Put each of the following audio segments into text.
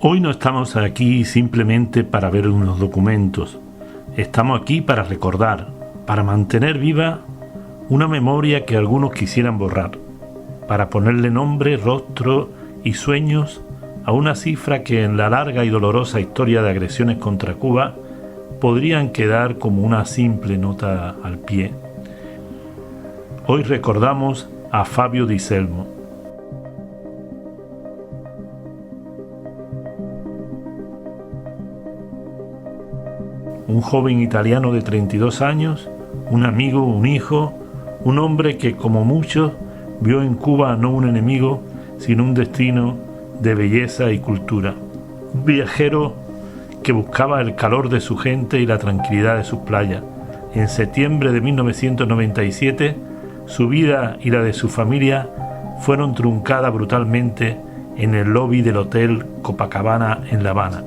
Hoy no estamos aquí simplemente para ver unos documentos. Estamos aquí para recordar, para mantener viva una memoria que algunos quisieran borrar, para ponerle nombre, rostro y sueños a una cifra que en la larga y dolorosa historia de agresiones contra Cuba podrían quedar como una simple nota al pie. Hoy recordamos a Fabio Di Selmo. Un joven italiano de 32 años, un amigo, un hijo, un hombre que, como muchos, vio en Cuba no un enemigo, sino un destino de belleza y cultura. Un viajero que buscaba el calor de su gente y la tranquilidad de sus playas. En septiembre de 1997, su vida y la de su familia fueron truncadas brutalmente en el lobby del Hotel Copacabana en La Habana.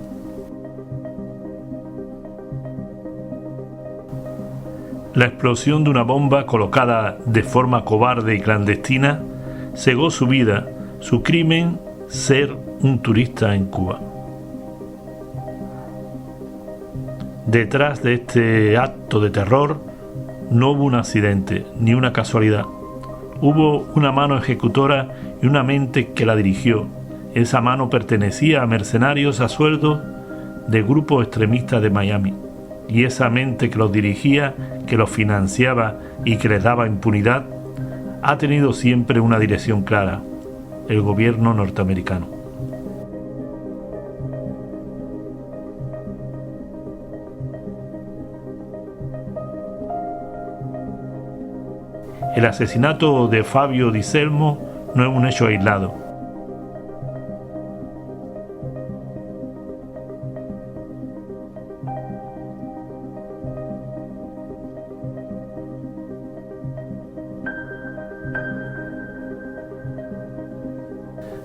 La explosión de una bomba colocada de forma cobarde y clandestina cegó su vida, su crimen, ser un turista en Cuba. Detrás de este acto de terror no hubo un accidente ni una casualidad. Hubo una mano ejecutora y una mente que la dirigió. Esa mano pertenecía a mercenarios a sueldo de grupos extremistas de Miami. Y esa mente que los dirigía, que los financiaba y que les daba impunidad, ha tenido siempre una dirección clara: el gobierno norteamericano. El asesinato de Fabio Di Selmo no es un hecho aislado.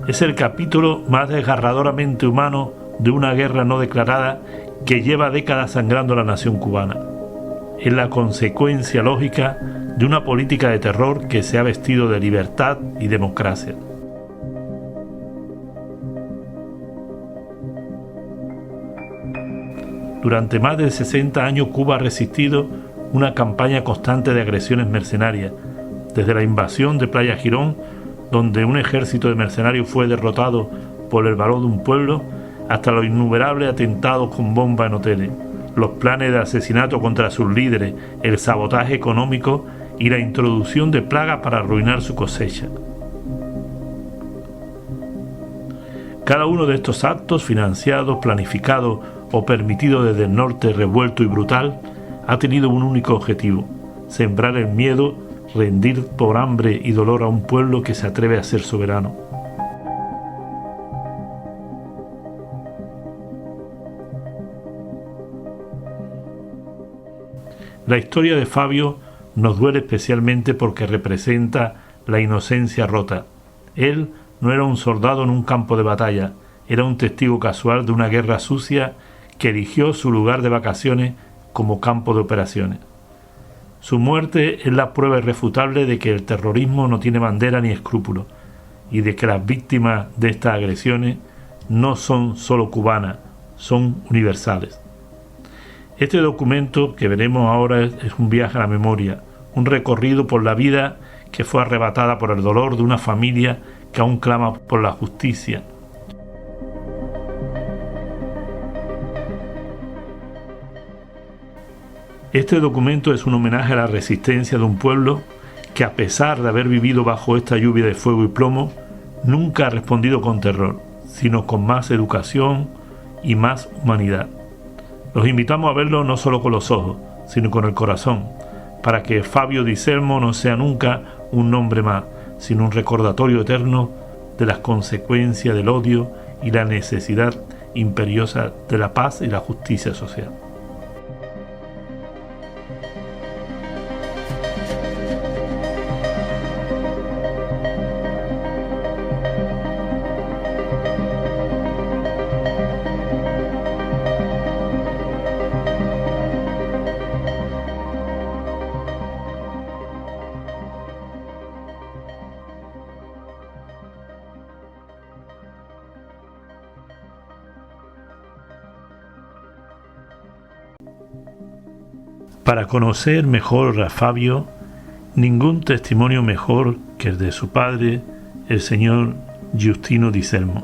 Es el capítulo más desgarradoramente humano de una guerra no declarada que lleva décadas sangrando a la nación cubana. Es la consecuencia lógica de una política de terror que se ha vestido de libertad y democracia. Durante más de 60 años Cuba ha resistido una campaña constante de agresiones mercenarias, desde la invasión de Playa Girón, donde un ejército de mercenarios fue derrotado por el valor de un pueblo, hasta los innumerables atentados con bombas en hoteles, los planes de asesinato contra sus líderes, el sabotaje económico y la introducción de plagas para arruinar su cosecha. Cada uno de estos actos, financiados, planificados o permitidos desde el norte revuelto y brutal, ha tenido un único objetivo: sembrar el miedo, rendir por hambre y dolor a un pueblo que se atreve a ser soberano. La historia de Fabio nos duele especialmente porque representa la inocencia rota. Él no era un soldado en un campo de batalla, era un testigo casual de una guerra sucia que eligió su lugar de vacaciones como campo de operaciones. Su muerte es la prueba irrefutable de que el terrorismo no tiene bandera ni escrúpulos y de que las víctimas de estas agresiones no son solo cubanas, son universales. Este documento que veremos ahora es un viaje a la memoria, un recorrido por la vida que fue arrebatada por el dolor de una familia que aún clama por la justicia. Este documento es un homenaje a la resistencia de un pueblo que, a pesar de haber vivido bajo esta lluvia de fuego y plomo, nunca ha respondido con terror, sino con más educación y más humanidad. Los invitamos a verlo no solo con los ojos, sino con el corazón, para que Fabio Di Selmo no sea nunca un nombre más, sino un recordatorio eterno de las consecuencias del odio y la necesidad imperiosa de la paz y la justicia social. Para conocer mejor a Fabio, ningún testimonio mejor que el de su padre, el señor Giustino di Selmo.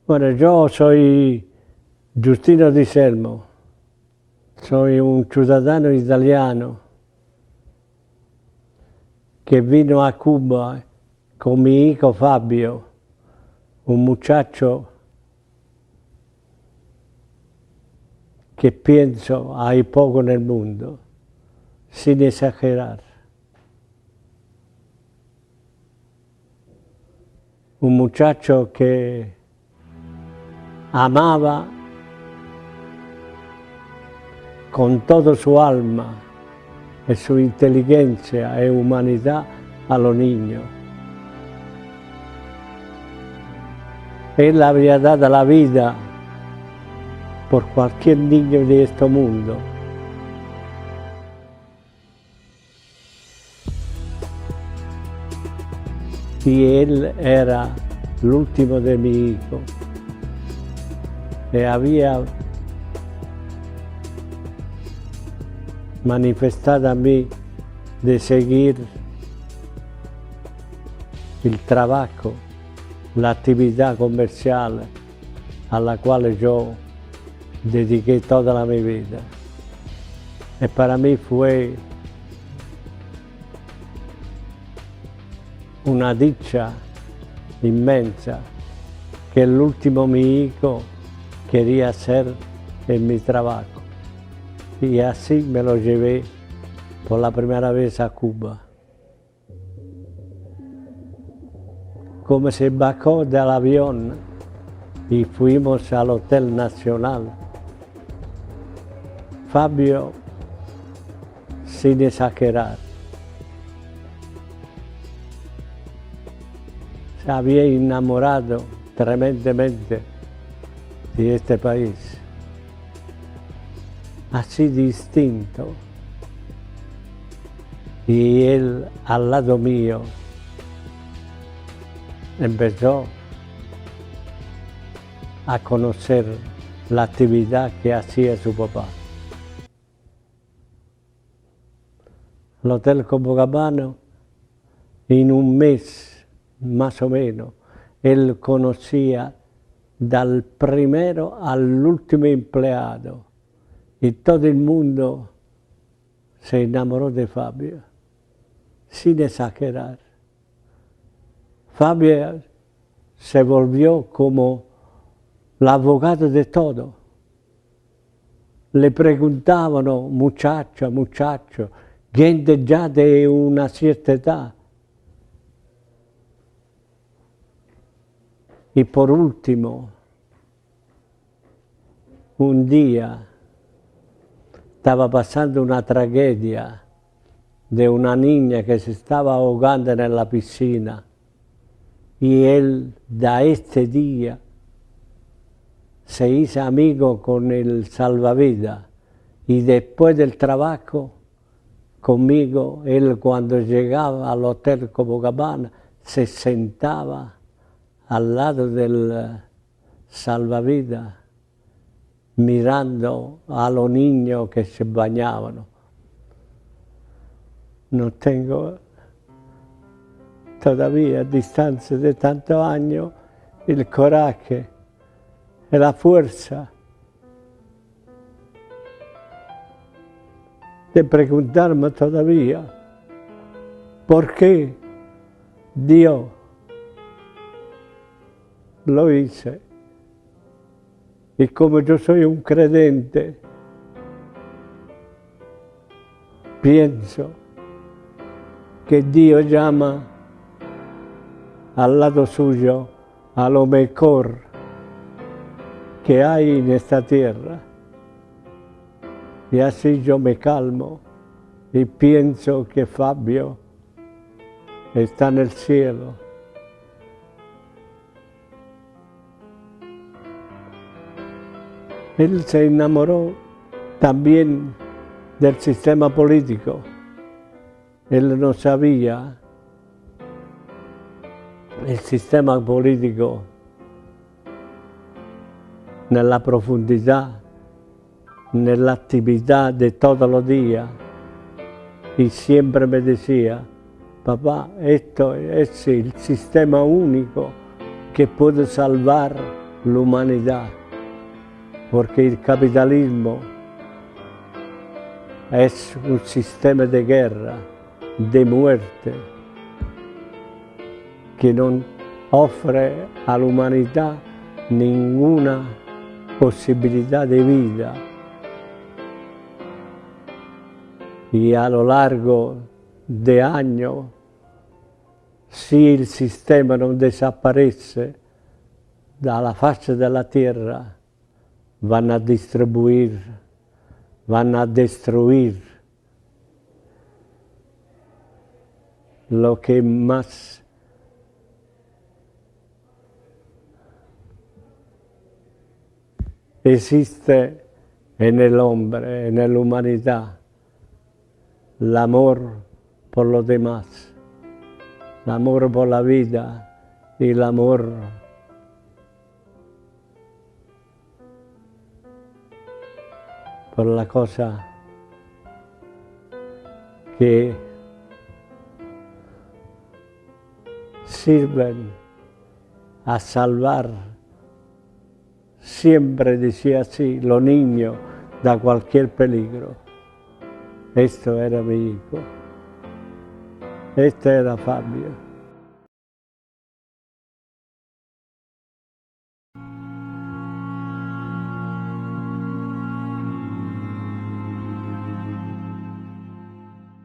Bueno, yo soy Giustino di Selmo, soy un ciudadano italiano que vino a Cuba con mi hijo Fabio, un muchacho que pienso hay poco en el mundo, sin exagerar. Un muchacho que amaba con toda su alma y su inteligencia y humanidad a los niños. Él habría dado la vida por cualquier niño de este mundo. Y él era el último de mi hijo. Y había manifestado a mí de seguir el trabajo, la actividad comercial a la cual yo dediqué toda mi vida. Y para mí fue una dicha inmensa que el último mi hijo quería hacer en mi trabajo. Y así me lo llevé por la primera vez a Cuba. Como se bajó del avión y fuimos al Hotel Nacional, Fabio, sin exagerar, se había enamorado tremendamente de este país, así distinto. Y él al lado mío empezó a conocer la actividad que hacía su papá. El Hotel Copacabana, en un mes más o menos, él conocía del primero al último empleado y todo el mundo se enamoró de Fabio, sin exagerar. Fabio se volvió como el abogado de todo. Le preguntaban, muchacho, muchacho, gente ya de una cierta edad. Y por último, un día estaba pasando una tragedia de una niña que se estaba ahogando en la piscina. Y él, de este día, se hizo amigo con el salvavidas. Y después del trabajo, conmigo, él cuando llegaba al Hotel Copacabana, se sentaba al lado del salvavidas, mirando a los niños que se bañaban. No tengo todavía, a distancia de tantos años, el coraje y la fuerza de preguntarme todavía por qué Dios lo hice. Y como yo soy un creyente, pienso que Dios llama al lado suyo a lo mejor que hay en esta tierra. Y así yo me calmo y pienso que Fabio está en el cielo. Él se enamoró también del sistema político. Él no sabía il sistema politico nella profondità, nell'attività de todos los días. Y siempre me decía, papá, esto es el sistema único que puede salvar la humanidad, porque el capitalismo es un sistema de guerra, de muerte, que no ofre a la humanidad ninguna posibilidad de vida. Y a lo largo de años, si el sistema no desaparece de la faz de la tierra, van a distribuir, van a destruir lo que más existe en el hombre, en la humanidad, el amor por los demás, el amor por la vida y el amor por la cosa que sirven a salvar. Siempre decía así, los niños de cualquier peligro. Esto era mi hijo. Este era Fabio.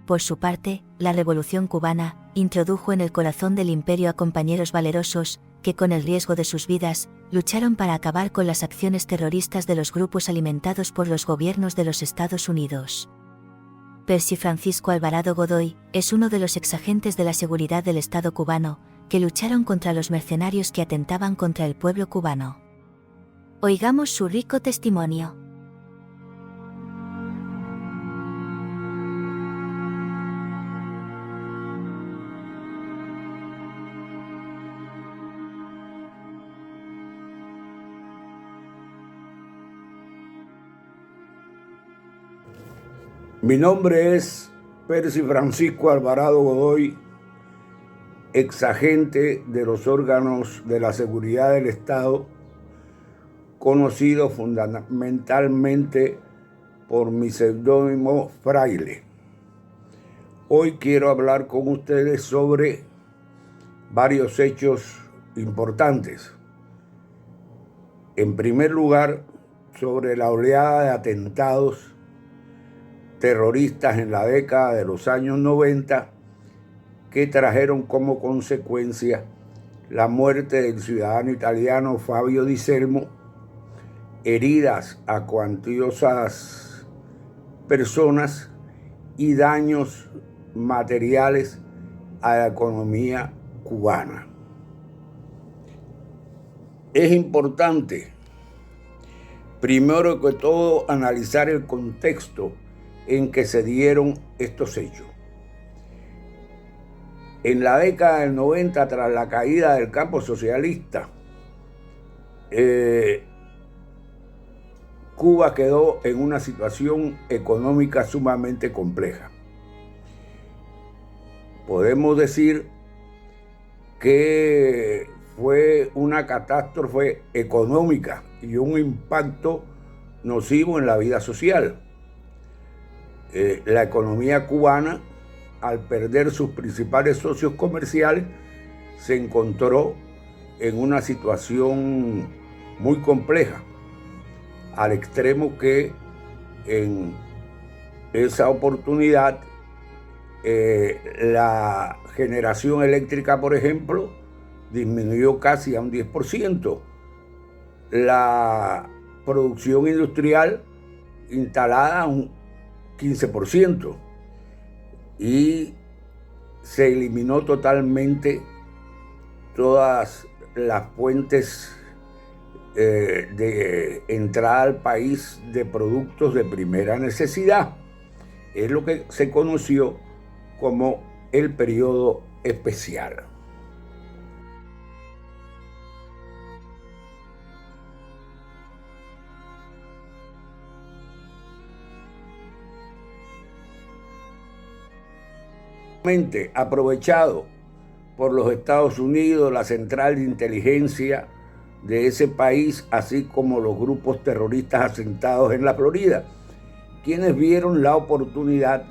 Por su parte, la Revolución cubana introdujo en el corazón del imperio a compañeros valerosos que, con el riesgo de sus vidas, lucharon para acabar con las acciones terroristas de los grupos alimentados por los gobiernos de los Estados Unidos. Percy Francisco Alvarado Godoy es uno de los exagentes de la seguridad del Estado cubano que lucharon contra los mercenarios que atentaban contra el pueblo cubano. Oigamos su rico testimonio. Mi nombre es Percy Francisco Alvarado Godoy, exagente de los órganos de la seguridad del Estado, conocido fundamentalmente por mi seudónimo Fraile. Hoy quiero hablar con ustedes sobre varios hechos importantes. En primer lugar, sobre la oleada de atentados terroristas en la década de los años 90 que trajeron como consecuencia la muerte del ciudadano italiano Fabio Di Selmo, heridas a cuantiosas personas y daños materiales a la economía cubana. Es importante, primero que todo, analizar el contexto en que se dieron estos hechos. En la década del 90, tras la caída del campo socialista, Cuba quedó en una situación económica sumamente compleja. Podemos decir que fue una catástrofe económica y un impacto nocivo en la vida social. La economía cubana, al perder sus principales socios comerciales, se encontró en una situación muy compleja, al extremo que en esa oportunidad la generación eléctrica, por ejemplo, disminuyó casi a un 10%. La producción industrial instalada a un 15%, y se eliminó totalmente todas las fuentes de entrada al país de productos de primera necesidad. Es lo que se conoció como el periodo especial. Aprovechado por los Estados Unidos, la central de inteligencia de ese país, así como los grupos terroristas asentados en la Florida, quienes vieron la oportunidad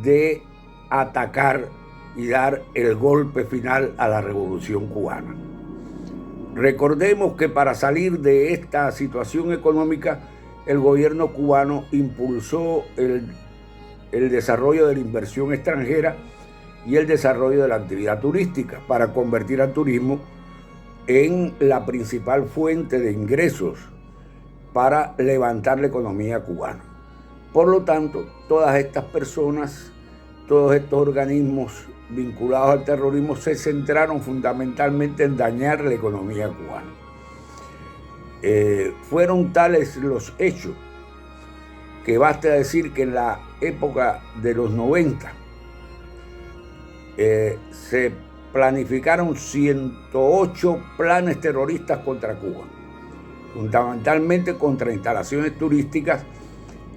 de atacar y dar el golpe final a la Revolución Cubana. Recordemos que para salir de esta situación económica, el gobierno cubano impulsó el desarrollo de la inversión extranjera y el desarrollo de la actividad turística para convertir al turismo en la principal fuente de ingresos para levantar la economía cubana. Por lo tanto, todas estas personas, todos estos organismos vinculados al terrorismo se centraron fundamentalmente en dañar la economía cubana. Fueron tales los hechos que basta decir que en la época de los 90 se planificaron 108 planes terroristas contra Cuba, fundamentalmente contra instalaciones turísticas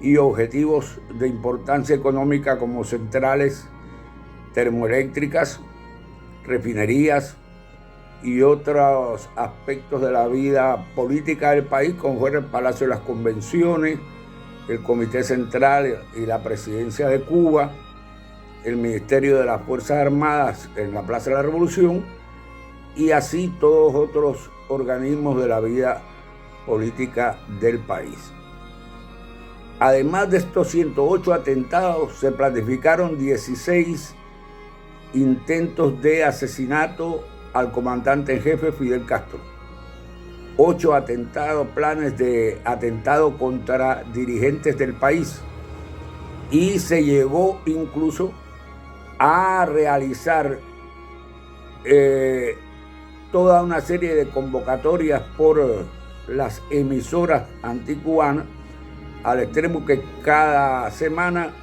y objetivos de importancia económica como centrales termoeléctricas, refinerías y otros aspectos de la vida política del país, como fue el Palacio de las Convenciones, el Comité Central y la Presidencia de Cuba, el Ministerio de las Fuerzas Armadas en la Plaza de la Revolución y así todos otros organismos de la vida política del país. Además de estos 108 atentados, se planificaron 16 intentos de asesinato al comandante en jefe Fidel Castro, 8 atentados, planes de atentado contra dirigentes del país, y se llegó incluso a realizar toda una serie de convocatorias por las emisoras anticubanas, al extremo que cada semana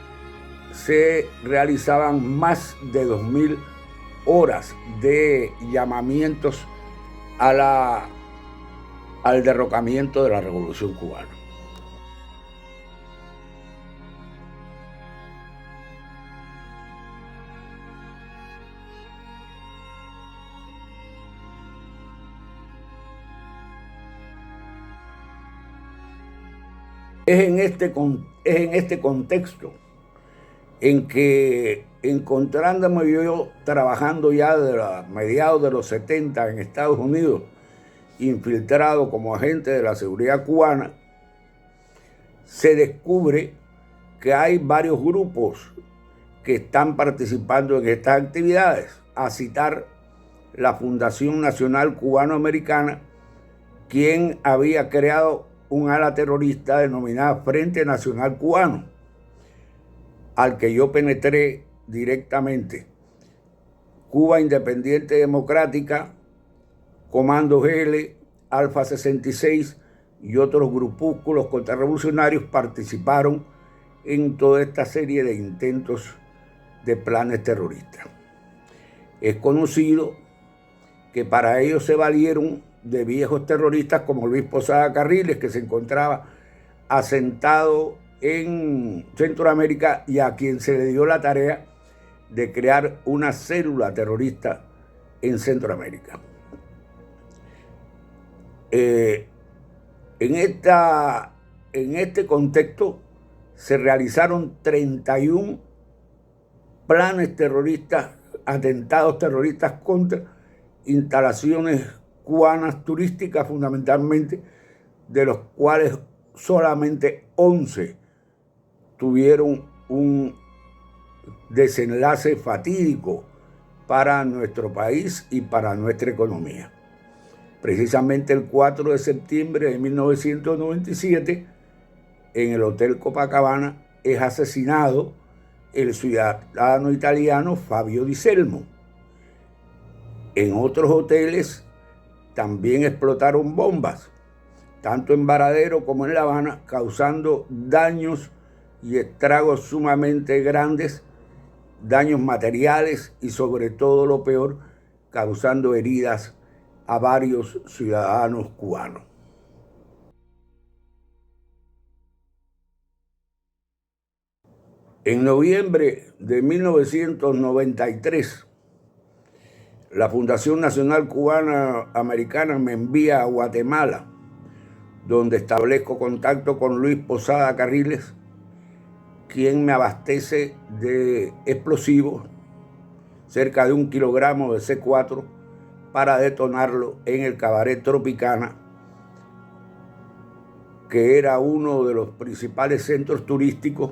se realizaban más de 2.000 horas de llamamientos al derrocamiento de la Revolución Cubana. Es en este contexto en que, encontrándome yo trabajando ya de mediados de los 70 en Estados Unidos, infiltrado como agente de la seguridad cubana, se descubre que hay varios grupos que están participando en estas actividades, a citar la Fundación Nacional Cubano-Americana, quien había creado un ala terrorista denominada Frente Nacional Cubano, al que yo penetré directamente. Cuba Independiente Democrática, Comando GL, Alfa 66 y otros grupúsculos contrarrevolucionarios participaron en toda esta serie de intentos de planes terroristas. Es conocido que para ello se valieron de viejos terroristas como Luis Posada Carriles, que se encontraba asentado en Centroamérica y a quien se le dio la tarea de crear una célula terrorista en Centroamérica. En este contexto se realizaron 31 planes terroristas, atentados terroristas contra instalaciones cubanas turísticas fundamentalmente, de los cuales solamente 11 tuvieron un desenlace fatídico para nuestro país y para nuestra economía. Precisamente el 4 de septiembre de 1997, en el Hotel Copacabana, es asesinado el ciudadano italiano Fabio Di Selmo. En otros hoteles también explotaron bombas, tanto en Varadero como en La Habana, causando daños y estragos sumamente grandes, daños materiales y sobre todo lo peor, causando heridas a varios ciudadanos cubanos. En noviembre de 1993, la Fundación Nacional Cubana Americana me envía a Guatemala, donde establezco contacto con Luis Posada Carriles, quien me abastece de explosivos, cerca de 1 kilogramo de C4, para detonarlo en el Cabaret Tropicana, que era uno de los principales centros turísticos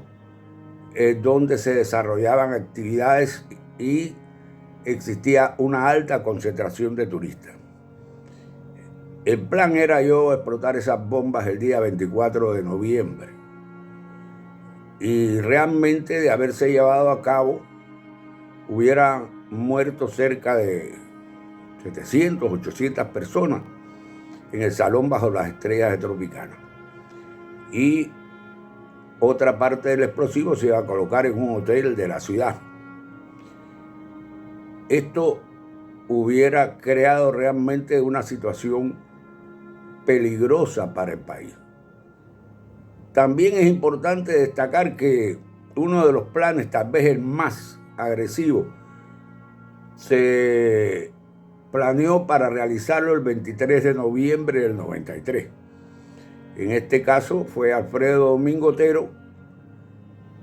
donde se desarrollaban actividades y existía una alta concentración de turistas. El plan era yo explotar esas bombas el día 24 de noviembre. Y realmente, de haberse llevado a cabo, hubieran muerto cerca de 700, 800 personas en el Salón Bajo las Estrellas de Tropicana. Y otra parte del explosivo se iba a colocar en un hotel de la ciudad. Esto hubiera creado realmente una situación peligrosa para el país. También es importante destacar que uno de los planes, tal vez el más agresivo, se planeó para realizarlo el 23 de noviembre del 93. En este caso fue Alfredo Domingo Otero,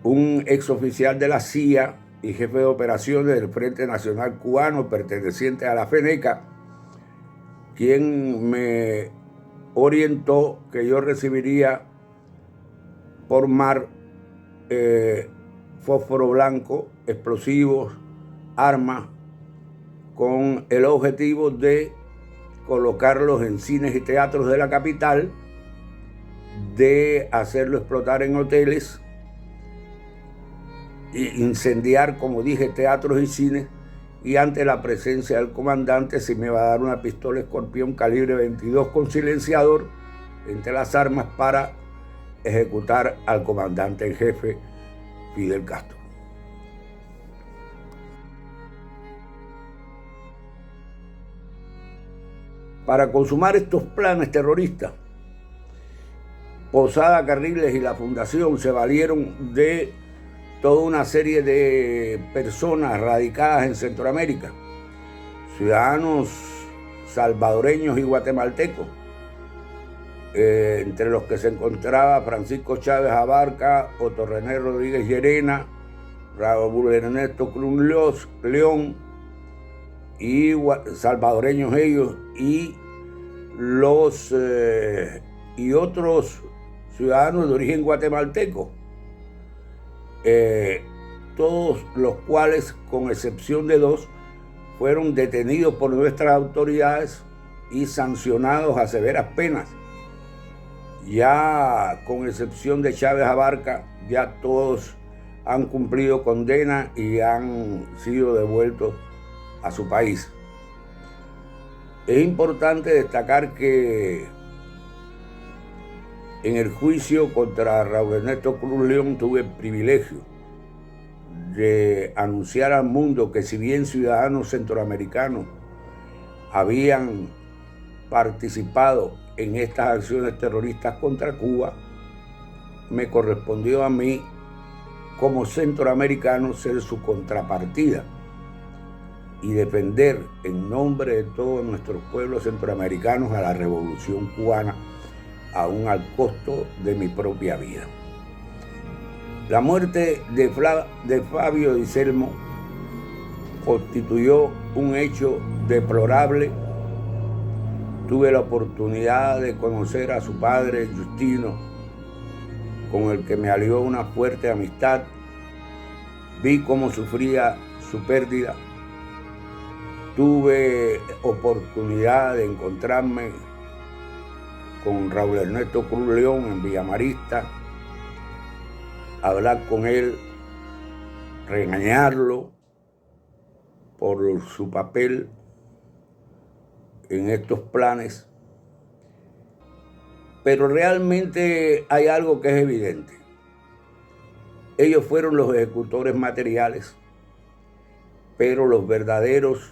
un exoficial de la CIA y jefe de operaciones del Frente Nacional Cubano perteneciente a la FENECA, quien me orientó que yo recibiría por mar fósforo blanco, explosivos, armas, con el objetivo de colocarlos en cines y teatros de la capital, de hacerlo explotar en hoteles e incendiar, como dije, teatros y cines, y ante la presencia del comandante se me va a dar una pistola Escorpión calibre 22 con silenciador entre las armas para ejecutar al comandante en jefe Fidel Castro. Para consumar estos planes terroristas, Posada Carriles y la Fundación se valieron de toda una serie de personas radicadas en Centroamérica, ciudadanos salvadoreños y guatemaltecos, entre los que se encontraba Francisco Chávez Abarca, Otto René Rodríguez Llerena, Raúl Ernesto Cruz León, y salvadoreños ellos, y otros ciudadanos de origen guatemalteco, todos los cuales, con excepción de 2, fueron detenidos por nuestras autoridades y sancionados a severas penas. Ya con excepción de Chávez Abarca, ya todos han cumplido condena y han sido devueltos a su país. Es importante destacar que en el juicio contra Raúl Ernesto Cruz León tuve el privilegio de anunciar al mundo que, si bien ciudadanos centroamericanos habían participado en estas acciones terroristas contra Cuba, me correspondió a mí, como centroamericano, ser su contrapartida y defender en nombre de todos nuestros pueblos centroamericanos a la revolución cubana, aún al costo de mi propia vida. La muerte de Fabio Di Selmo constituyó un hecho deplorable. Tuve la oportunidad de conocer a su padre, Justino, con el que me alió una fuerte amistad. Vi cómo sufría su pérdida. Tuve oportunidad de encontrarme con Raúl Ernesto Cruz León en Villamarista, hablar con él, regañarlo por su papel en estos planes. Pero realmente hay algo que es evidente. Ellos fueron los ejecutores materiales, pero los verdaderos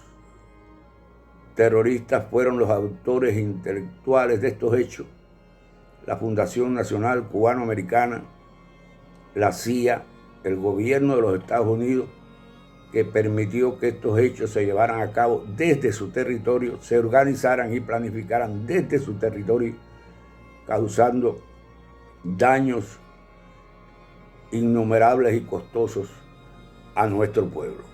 terroristas fueron los autores intelectuales de estos hechos: la Fundación Nacional Cubano-Americana, la CIA, el gobierno de los Estados Unidos, que permitió que estos hechos se llevaran a cabo desde su territorio, se organizaran y planificaran desde su territorio, causando daños innumerables y costosos a nuestro pueblo.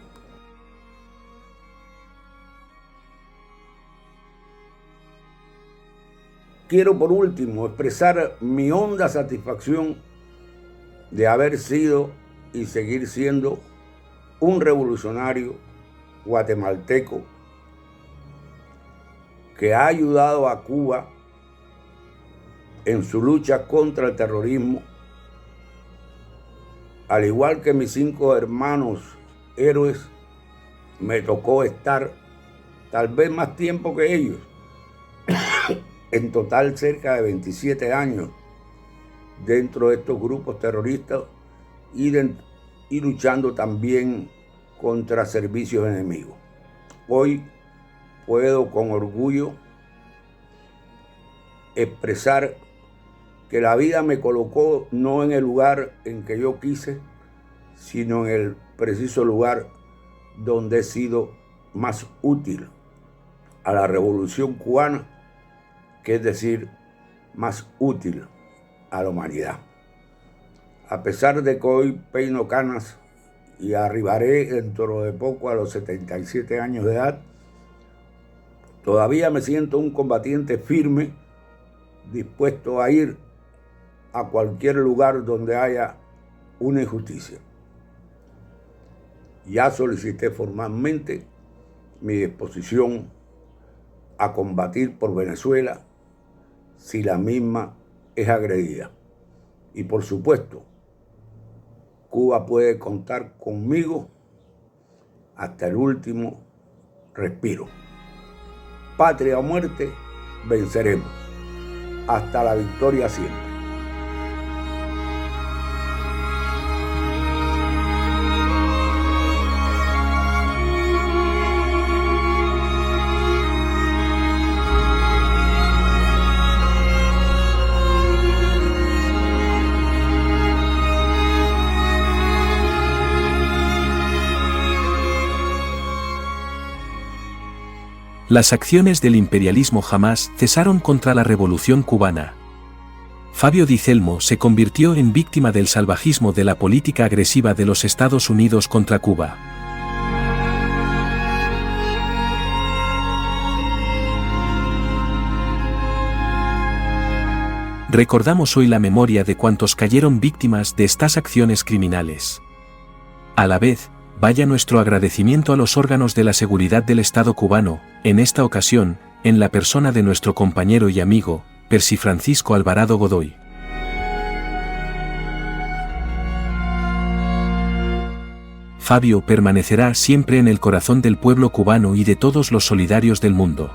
Quiero por último expresar mi honda satisfacción de haber sido y seguir siendo un revolucionario guatemalteco que ha ayudado a Cuba en su lucha contra el terrorismo, al igual que mis 5 hermanos héroes. Me tocó estar tal vez más tiempo que ellos, en total cerca de 27 años dentro de estos grupos terroristas y luchando también contra servicios enemigos. Hoy puedo con orgullo expresar que la vida me colocó no en el lugar en que yo quise, sino en el preciso lugar donde he sido más útil a la revolución cubana, que es decir, más útil a la humanidad. A pesar de que hoy peino canas y arribaré dentro de poco a los 77 años de edad, todavía me siento un combatiente firme, dispuesto a ir a cualquier lugar donde haya una injusticia. Ya solicité formalmente mi disposición a combatir por Venezuela si la misma es agredida. Y por supuesto, Cuba puede contar conmigo hasta el último respiro. Patria o muerte, venceremos. Hasta la victoria siempre. Las acciones del imperialismo jamás cesaron contra la Revolución cubana. Fabio Di Celmo se convirtió en víctima del salvajismo de la política agresiva de los Estados Unidos contra Cuba. Recordamos hoy la memoria de cuantos cayeron víctimas de estas acciones criminales. A la vez, vaya nuestro agradecimiento a los órganos de la seguridad del Estado cubano, en esta ocasión, en la persona de nuestro compañero y amigo, Percy Francisco Alvarado Godoy. Fabio permanecerá siempre en el corazón del pueblo cubano y de todos los solidarios del mundo.